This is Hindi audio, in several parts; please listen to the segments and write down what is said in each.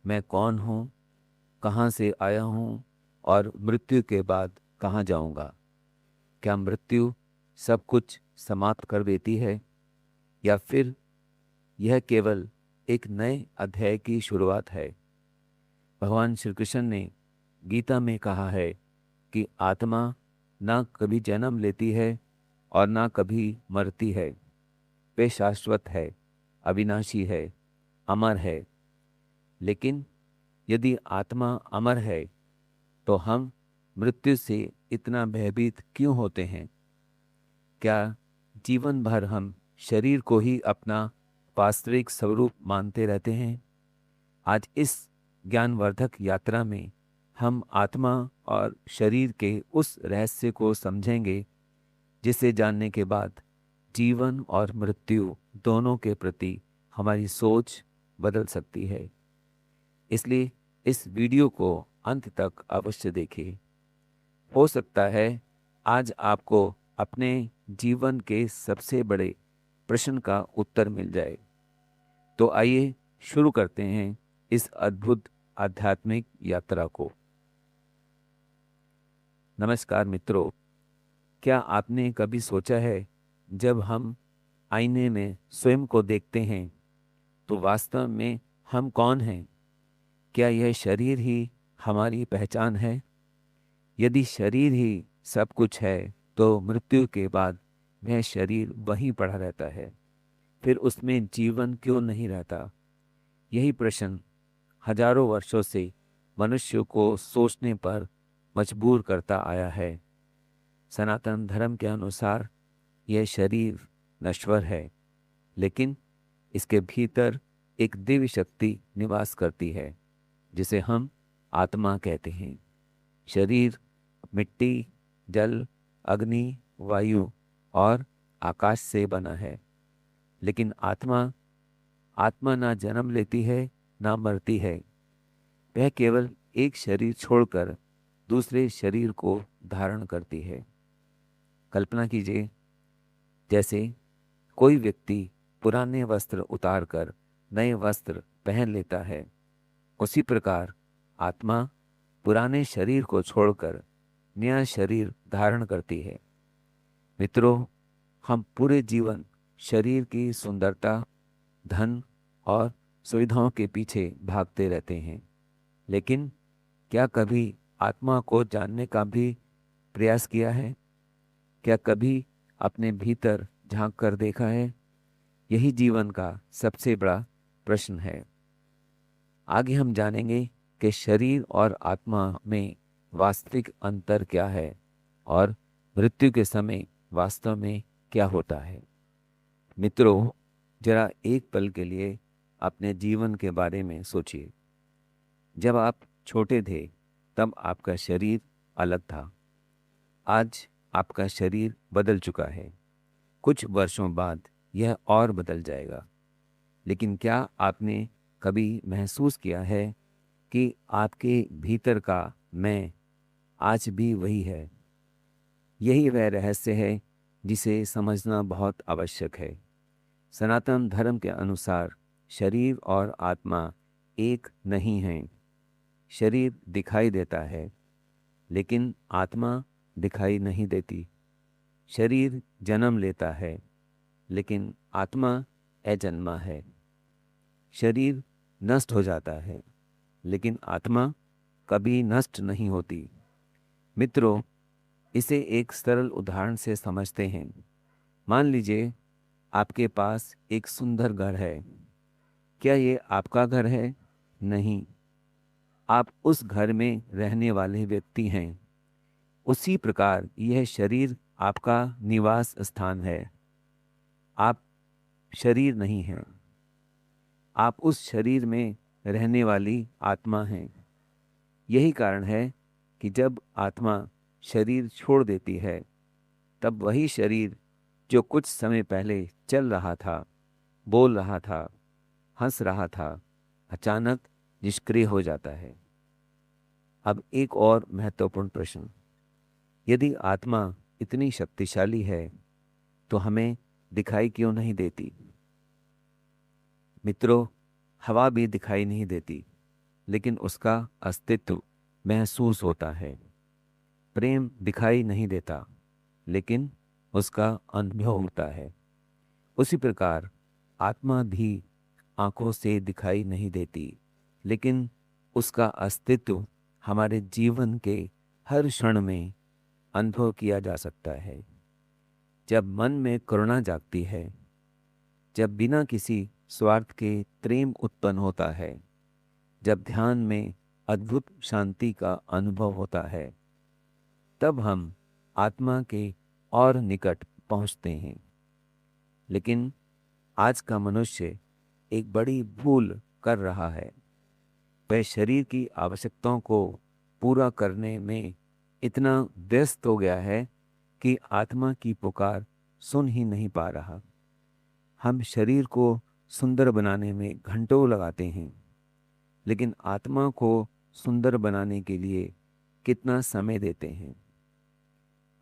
मैं कौन हूँ, कहाँ से आया हूँ और मृत्यु के बाद कहाँ जाऊँगा। क्या मृत्यु सब कुछ समाप्त कर देती है या फिर यह केवल एक नए अध्याय की शुरुआत है। भगवान श्री कृष्ण ने गीता में कहा है कि आत्मा ना कभी जन्म लेती है और ना कभी मरती है। वे शाश्वत है, अविनाशी है, अमर है। लेकिन यदि आत्मा अमर है तो हम मृत्यु से इतना भयभीत क्यों होते हैं? क्या जीवन भर हम शरीर को ही अपना वास्तविक स्वरूप मानते रहते हैं? आज इस ज्ञानवर्धक यात्रा में हम आत्मा और शरीर के उस रहस्य को समझेंगे जिसे जानने के बाद जीवन और मृत्यु दोनों के प्रति हमारी सोच बदल सकती है। इसलिए इस वीडियो को अंत तक अवश्य देखें। हो सकता है आज आपको अपने जीवन के सबसे बड़े प्रश्न का उत्तर मिल जाए। तो आइए शुरू करते हैं इस अद्भुत आध्यात्मिक यात्रा को। नमस्कार मित्रों, क्या आपने कभी सोचा है जब हम आईने में स्वयं को देखते हैं तो वास्तव में हम कौन हैं? क्या यह शरीर ही हमारी पहचान है? यदि शरीर ही सब कुछ है तो मृत्यु के बाद वह शरीर वहीं पड़ा रहता है, फिर उसमें जीवन क्यों नहीं रहता? यही प्रश्न हजारों वर्षों से मनुष्य को सोचने पर मजबूर करता आया है। सनातन धर्म के अनुसार यह शरीर नश्वर है, लेकिन इसके भीतर एक दिव्य शक्ति निवास करती है जिसे हम आत्मा कहते हैं। शरीर मिट्टी, जल, अग्नि, वायु और आकाश से बना है, लेकिन आत्मा आत्मा ना जन्म लेती है ना मरती है। वह केवल एक शरीर छोड़कर दूसरे शरीर को धारण करती है। कल्पना कीजिए, जैसे कोई व्यक्ति पुराने वस्त्र उतारकर नए वस्त्र पहन लेता है, उसी प्रकार आत्मा पुराने शरीर को छोड़कर नया शरीर धारण करती है। मित्रों, हम पूरे जीवन शरीर की सुंदरता, धन और सुविधाओं के पीछे भागते रहते हैं, लेकिन क्या कभी आत्मा को जानने का भी प्रयास किया है? क्या कभी अपने भीतर झांक कर देखा है? यही जीवन का सबसे बड़ा प्रश्न है। आगे हम जानेंगे कि शरीर और आत्मा में वास्तविक अंतर क्या है और मृत्यु के समय वास्तव में क्या होता है। मित्रों, जरा एक पल के लिए अपने जीवन के बारे में सोचिए। जब आप छोटे थे तब आपका शरीर अलग था। आज आपका शरीर बदल चुका है। कुछ वर्षों बाद यह और बदल जाएगा। लेकिन क्या आपने कभी महसूस किया है कि आपके भीतर का मैं आज भी वही है? यही वह रहस्य है जिसे समझना बहुत आवश्यक है। सनातन धर्म के अनुसार शरीर और आत्मा एक नहीं हैं। शरीर दिखाई देता है, लेकिन आत्मा दिखाई नहीं देती। शरीर जन्म लेता है, लेकिन आत्मा अजन्मा है। शरीर नष्ट हो जाता है, लेकिन आत्मा कभी नष्ट नहीं होती। मित्रों, इसे एक सरल उदाहरण से समझते हैं। मान लीजिए आपके पास एक सुंदर घर है। क्या ये आपका घर है? नहीं, आप उस घर में रहने वाले व्यक्ति हैं। उसी प्रकार यह शरीर आपका निवास स्थान है। आप शरीर नहीं हैं, आप उस शरीर में रहने वाली आत्मा हैं। यही कारण है कि जब आत्मा शरीर छोड़ देती है, तब वही शरीर जो कुछ समय पहले चल रहा था, बोल रहा था, हंस रहा था, अचानक निष्क्रिय हो जाता है। अब एक और महत्वपूर्ण प्रश्न, यदि आत्मा इतनी शक्तिशाली है तो हमें दिखाई क्यों नहीं देती? मित्रों, हवा भी दिखाई नहीं देती, लेकिन उसका अस्तित्व महसूस होता है। प्रेम दिखाई नहीं देता, लेकिन उसका अनुभव होता है। उसी प्रकार आत्मा भी आंखों से दिखाई नहीं देती, लेकिन उसका अस्तित्व हमारे जीवन के हर क्षण में अनुभव किया जा सकता है। जब मन में करुणा जागती है, जब बिना किसी स्वार्थ के प्रेम उत्पन्न होता है, जब ध्यान में अद्भुत शांति का अनुभव होता है, तब हम आत्मा के और निकट पहुंचते हैं। लेकिन आज का मनुष्य एक बड़ी भूल कर रहा है। वह शरीर की आवश्यकताओं को पूरा करने में इतना व्यस्त हो गया है कि आत्मा की पुकार सुन ही नहीं पा रहा। हम शरीर को सुंदर बनाने में घंटों लगाते हैं, लेकिन आत्मा को सुंदर बनाने के लिए कितना समय देते हैं।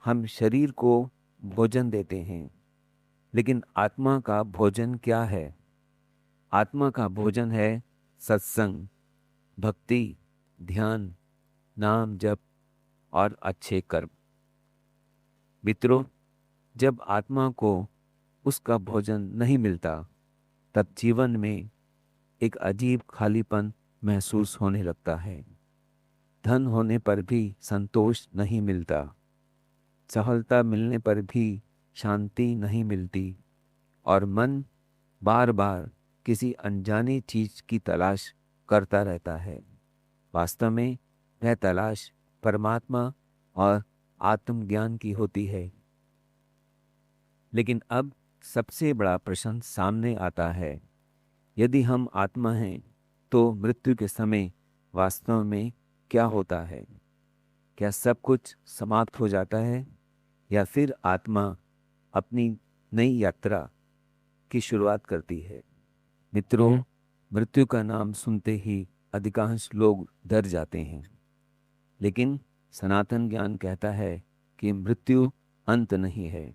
हम शरीर को भोजन देते हैं, लेकिन आत्मा का भोजन क्या है? आत्मा का भोजन है सत्संग, भक्ति, ध्यान, नाम जप और अच्छे कर्म। मित्रों, जब आत्मा को उसका भोजन नहीं मिलता, तब जीवन में एक अजीब खालीपन महसूस होने लगता है। धन होने पर भी संतोष नहीं मिलता, सफलता मिलने पर भी शांति नहीं मिलती, और मन बार बार किसी अनजानी चीज की तलाश करता रहता है। वास्तव में वह तलाश परमात्मा और आत्मज्ञान की होती है। लेकिन अब सबसे बड़ा प्रश्न सामने आता है, यदि हम आत्मा हैं तो मृत्यु के समय वास्तव में क्या होता है? क्या सब कुछ समाप्त हो जाता है, या फिर आत्मा अपनी नई यात्रा की शुरुआत करती है? मित्रों, मृत्यु का नाम सुनते ही अधिकांश लोग डर जाते हैं, लेकिन सनातन ज्ञान कहता है कि मृत्यु अंत नहीं है।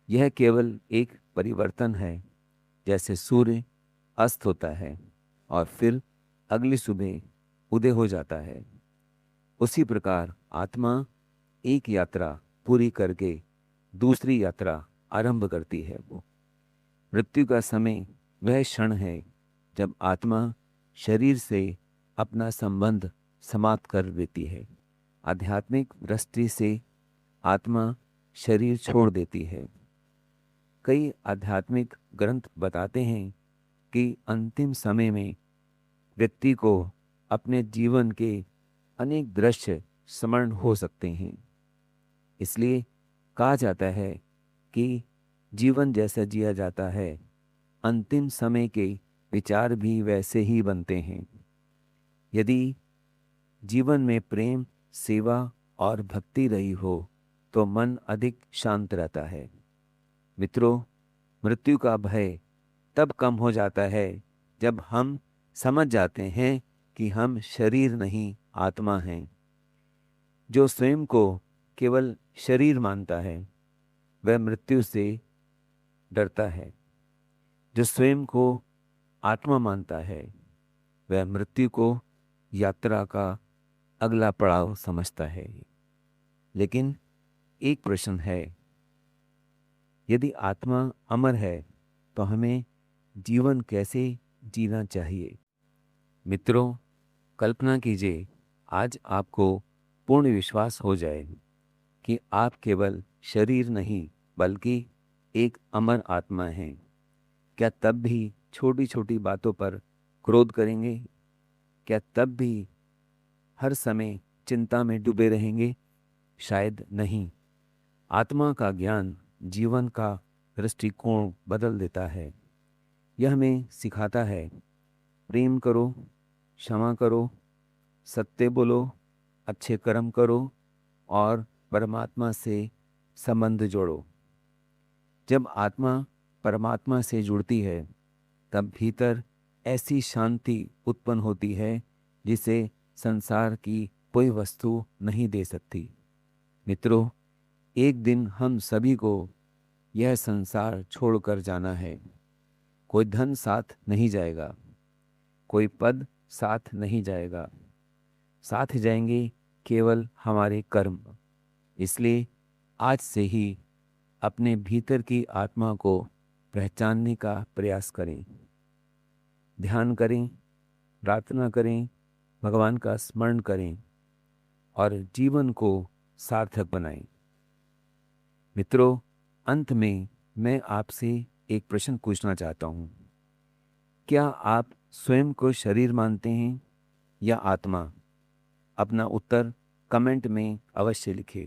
यह केवल एक परिवर्तन है। जैसे सूर्य अस्त होता है और फिर अगली सुबह उदय हो जाता है, उसी प्रकार आत्मा एक यात्रा पूरी करके दूसरी यात्रा आरंभ करती है। वो मृत्यु का समय वह क्षण है जब आत्मा शरीर से अपना संबंध समाप्त कर देती है। आध्यात्मिक दृष्टि से आत्मा शरीर छोड़ देती है। कई आध्यात्मिक ग्रंथ बताते हैं कि अंतिम समय में व्यक्ति को अपने जीवन के अनेक दृश्य स्मरण हो सकते हैं। इसलिए कहा जाता है कि जीवन जैसा जिया जाता है, अंतिम समय के विचार भी वैसे ही बनते हैं। यदि जीवन में प्रेम, सेवा और भक्ति रही हो तो मन अधिक शांत रहता है। मित्रों, मृत्यु का भय तब कम हो जाता है जब हम समझ जाते हैं कि हम शरीर नहीं, आत्मा हैं। जो स्वयं को केवल शरीर मानता है, वह मृत्यु से डरता है। जो स्वयं को आत्मा मानता है, वह मृत्यु को यात्रा का अगला पड़ाव समझता है। लेकिन एक प्रश्न है, यदि आत्मा अमर है तो हमें जीवन कैसे जीना चाहिए? मित्रों, कल्पना कीजिए आज आपको पूर्ण विश्वास हो जाए कि आप केवल शरीर नहीं बल्कि एक अमर आत्मा हैं। क्या तब भी छोटी छोटी बातों पर क्रोध करेंगे? क्या तब भी हर समय चिंता में डूबे रहेंगे? शायद नहीं। आत्मा का ज्ञान जीवन का दृष्टिकोण बदल देता है। यह हमें सिखाता है, प्रेम करो, क्षमा करो, सत्य बोलो, अच्छे कर्म करो और परमात्मा से संबंध जोड़ो। जब आत्मा परमात्मा से जुड़ती है, तब भीतर ऐसी शांति उत्पन्न होती है जिसे संसार की कोई वस्तु नहीं दे सकती। मित्रों, एक दिन हम सभी को यह संसार छोड़कर जाना है। कोई धन साथ नहीं जाएगा, कोई पद साथ नहीं जाएगा, साथ जाएंगे केवल हमारे कर्म। इसलिए आज से ही अपने भीतर की आत्मा को पहचानने का प्रयास करें, ध्यान करें, प्रार्थना करें, भगवान का स्मरण करें और जीवन को सार्थक बनाएं। मित्रों, अंत में मैं आपसे एक प्रश्न पूछना चाहता हूँ। क्या आप स्वयं को शरीर मानते हैं या आत्मा? अपना उत्तर कमेंट में अवश्य लिखें।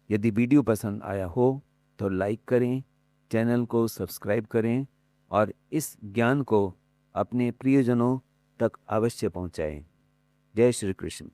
यदि वीडियो पसंद आया हो तो लाइक करें, चैनल को सब्सक्राइब करें और इस ज्ञान को अपने प्रियजनों तक अवश्य पहुंचाएं। जय श्री कृष्ण।